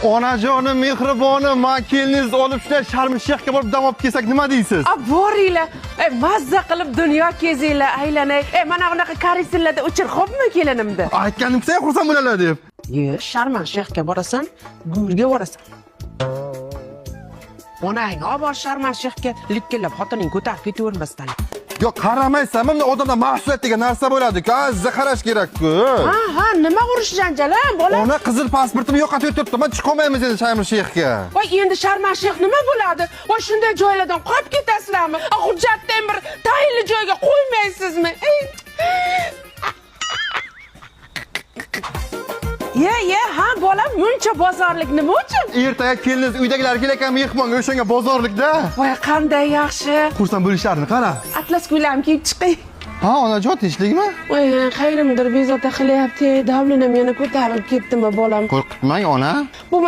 Onajonim, mehribonim, men keliniz olib shunday Sharm-el-Shayxga borib dam olib kelsak nima deysiz? Boringlar. Mazza qilib dunyo kezinglar, aylanay. Mana bunaqa karusellarda uchir, xo'pmi kelinimda? Aytganimcha xursand bo'lalar deb. Sharm-el-Shayxga borasan, gumurga borasan. Onang obor Sharm-el-Shayxga likkillab xotining ko'tarib ketavermasdan. Yo'q, qaramaysan, bunda odamda mas'uliyat degan narsa bo'ladi-ku, azza qarash kerak-ku. Ha, nima urush janjal, bola? Ona qizil pasportini yo'qotib turibdi. Men chiqolmaymiz endi Sharm-el-Shayxga. Voy, endi Sharm-el-Shayx nima bo'ladi? Voy, shunday joylardan qolib ketasizlarmi? Hujjatdan bir tayinli joyga qo'ymaysizmi? Ha, bolam, muncha bozorlik nima uchun? Ertaga keliniz uydagilar kelakan mehmonga o'shanga bozorlikda. Voy, qanday yaxshi. Xursand bo'lishlarini qara. Atlas ko'ylam kiyib chiqay. Ha, onajon, tinchlikmi? Voy, qayrimdir bezovta qilyapti. Davlinam yana ko'tarib ketdimi, bolam? Qo'rqitmang, ona. Bu